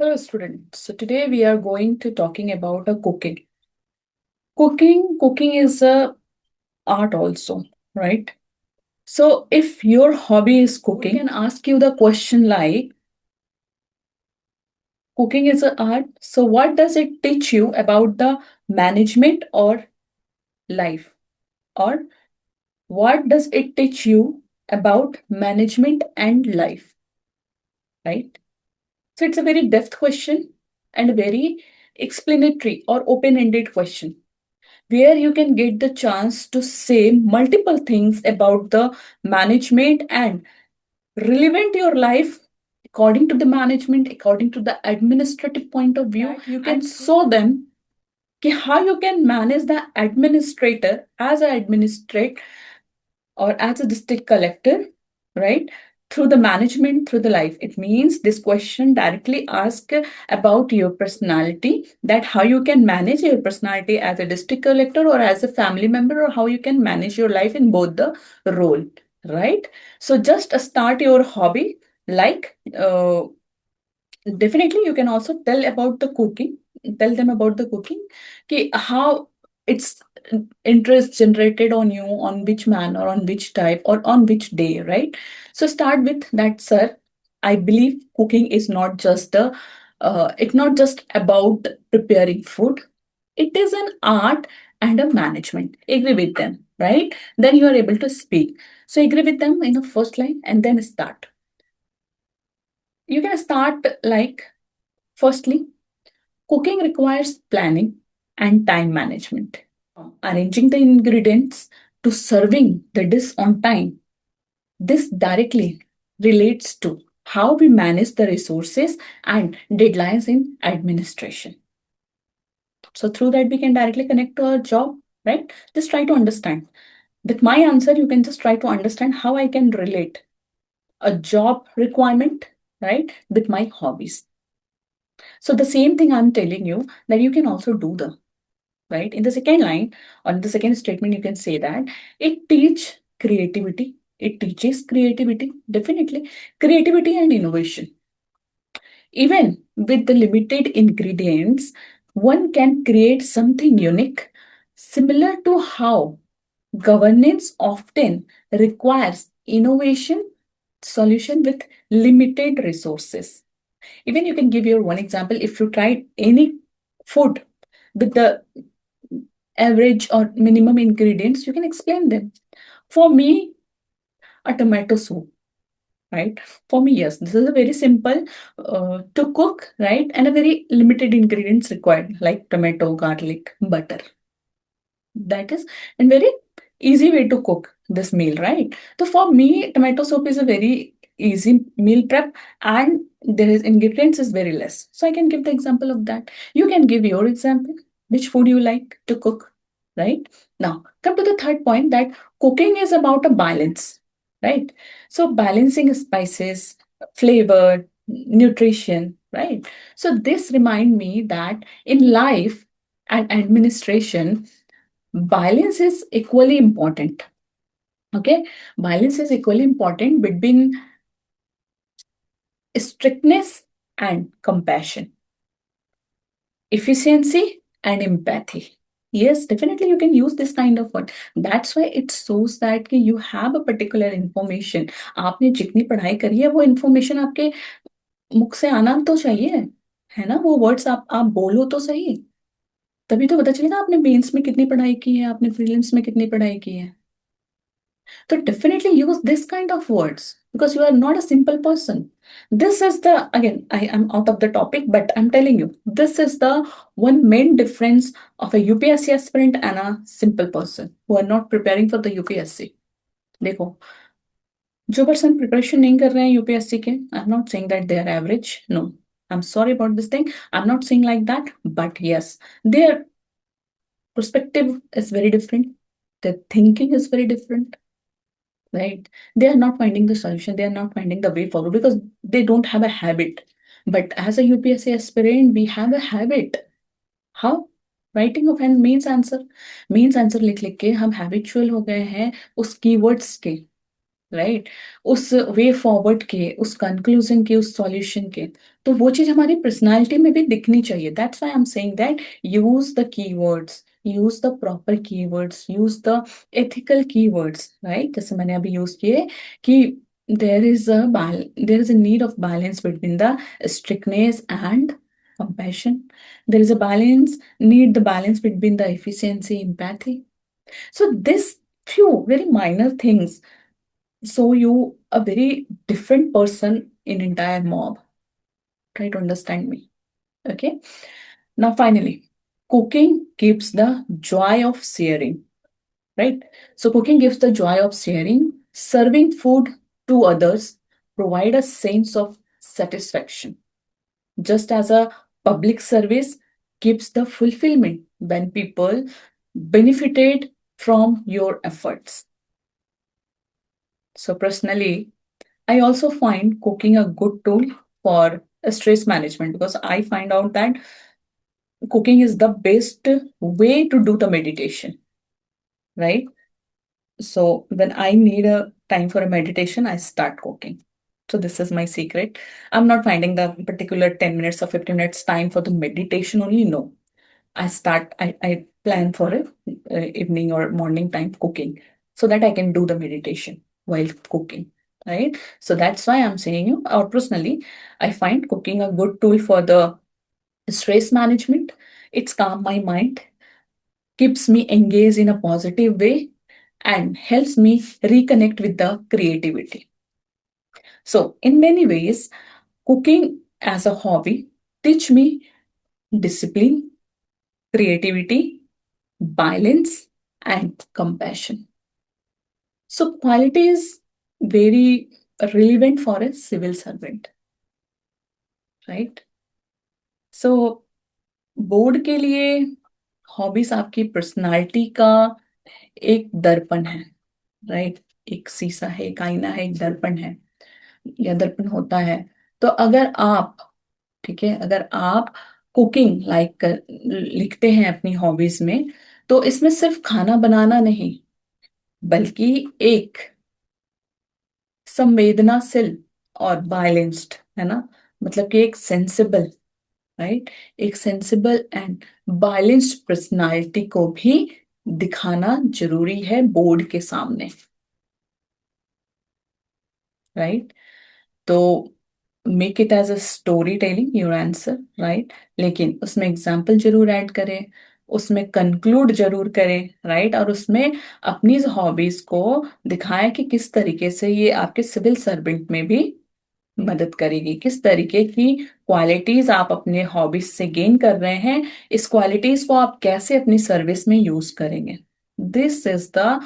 Hello students. So today we are going to talking about cooking. Cooking is a art also, right? So if your hobby is cooking, we can ask you the question like cooking is an art. So what does it teach you about the management or life? Or what does it teach you about management and life, right? So it's a very depth question and a very explanatory or open-ended question, where you can get the chance to say multiple things about the management and relevant your life according to the management, according to the administrative point of view. That you can show them how you can manage the administrator as an administrate or as a district collector, right? Through the management, through the life. It means this question directly asks about your personality, that how you can manage your personality as a district collector or as a family member, or how you can manage your life in both the role, right? So just start your hobby like definitely you can also tell them about the cooking, how it's interest generated on you, on which manner, on which type, or on which day, right? So start with that, sir. I believe cooking is not just a it's not just about preparing food. It is an art and a management. Agree with them, right? Then you are able to speak. So agree with them in the first line and then start. You can start like, firstly, cooking requires planning and time management. Arranging the ingredients to serving the dish on time. This directly relates to how we manage the resources and deadlines in administration. So through that, we can directly connect to our job, right? Just try to understand. With my answer, you can just try to understand how I can relate a job requirement, right, with my hobbies. So the same thing I'm telling you that you can also do the right in the second line, on the second statement. You can say that it teaches creativity, definitely creativity and innovation. Even with the limited ingredients, one can create something unique, similar to how governance often requires innovation solution with limited resources. Even you can give your one example. If you tried any food with the average or minimum ingredients, you can explain them. For me, a tomato soup, right? For me, yes, this is a very simple to cook, right? And a very limited ingredients required, like tomato, garlic, butter. That is, and very easy way to cook this meal, right? So for me, tomato soup is a very easy meal prep, and there is ingredients is very less. So I can give the example of that. You can give your example, which food you like to cook, right? Now, come to the third point, that cooking is about a balance, right? So balancing spices, flavor, nutrition, right? So this remind me that in life and administration, balance is equally important. Okay, balance is equally important between strictness and compassion, efficiency and empathy. Yes, definitely you can use this kind of word. That's why it shows that कि you have a particular information. आपने जितनी पढ़ाई करी है वो information आपके मुख से आना तो चाहिए, है ना? वो words आप बोलो तो सही, तभी तो पता चलेगा आपने मेंस में कितनी पढ़ाई की है, आपने प्रीलिम्स में कितनी पढ़ाई की है. So definitely use this kind of words because you are not a simple person. This is the, again, I am out of the topic, but I'm telling you, this is the one main difference of a UPSC aspirant and a simple person who are not preparing for the UPSC. देखो, जो person preparation नहीं कर रहे हैं UPSC के, I'm not saying that they are average. No, I'm sorry about this thing. I'm not saying like that, but yes, their perspective is very different. Their thinking is very different, right? They are not finding the solution, they are not finding the way forward because they don't have a habit. But as a UPSC aspirant, we have a habit. How? Writing of and means answer लिख लिख के हम habitual हो गए हैं उस keywords के, right, उस वे फॉरवर्ड के, उस कंक्लूजन के, उस सॉल्यूशन के। तो वो चीज हमारी पर्सनालिटी में भी दिखनी चाहिए। That's why I am saying that use the keywords, use the proper keywords, use the ethical keywords, right. जैसे मैंने अभी यूज किए कि there is a need of balance between the strictness and compassion. There is a balance, need the balance between the efficiency, empathy. So this few very minor things show you a very different person in entire mob. Try to understand me. Okay. Now finally, cooking gives the joy of sharing, right? So cooking gives the joy of sharing. Serving food to others provide a sense of satisfaction, just as a public service gives the fulfillment when people benefited from your efforts. So personally, I also find cooking a good tool for stress management, because I find out that cooking is the best way to do the meditation, right? So when I need a time for a meditation, I start cooking. So this is my secret. I'm not finding the particular 10 minutes or 15 minutes time for the meditation only. No, I plan for a evening or morning time cooking so that I can do the meditation while cooking, right? So that's why I'm saying you, or personally, I find cooking a good tool for the stress management. It's calm my mind, keeps me engaged in a positive way, and helps me reconnect with the creativity. So in many ways, cooking as a hobby teach me discipline, creativity, balance, and compassion. So quality is very relevant for a civil servant, right? So board के लिए hobbies आपकी personality का एक दर्पण है, right? एक शीशा है, एक आईना है, एक दर्पण है, या दर्पण होता है। तो अगर आप, ठीक है, अगर आप कुकिंग लाइक कर लिखते हैं अपनी हॉबीज में, तो इसमें सिर्फ खाना बनाना नहीं, बल्कि एक संवेदनाशील और बैलेंस्ड, है ना, मतलब कि एक सेंसिबल, राइट, एक सेंसिबल एंड बैलेंस्ड पर्सनालिटी को भी दिखाना जरूरी है बोर्ड के सामने, राइट। तो make it as a story telling your answer, right, लेकिन उसमें एग्जाम्पल जरूर ऐड करें, उसमें कंक्लूड जरूर करें, राइट, और उसमें अपनी हॉबीज को दिखाएं कि किस तरीके से ये आपके सिविल सर्वेंट में भी मदद करेगी, किस तरीके की क्वालिटीज आप अपने हॉबीज से गेन कर रहे हैं, इस क्वालिटीज को आप कैसे अपनी सर्विस में यूज करेंगे। This is the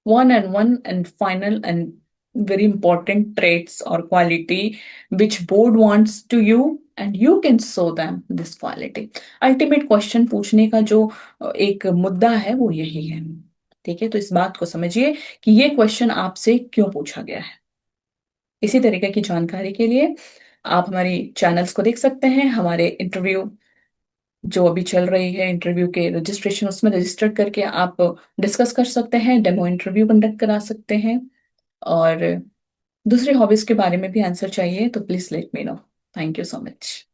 one and final and very important traits or quality which board wants to you, and you can show them this quality. Ultimate question पूछने का जो एक मुद्दा है वो यही है, ठीक है। तो इस बात को समझिए कि ये क्वेश्चन आपसे क्यों पूछा गया है। इसी तरीके की जानकारी के लिए आप हमारी चैनल्स को देख सकते हैं। हमारे इंटरव्यू जो अभी चल रही है, इंटरव्यू के रजिस्ट्रेशन, उसमें रजिस्टर करके आप डिस्कस कर सकते हैं, डेमो इंटरव्यू कंडक्ट करा सकते हैं। और दूसरे हॉबीज के बारे में भी आंसर चाहिए तो please let me know. Thank you so much.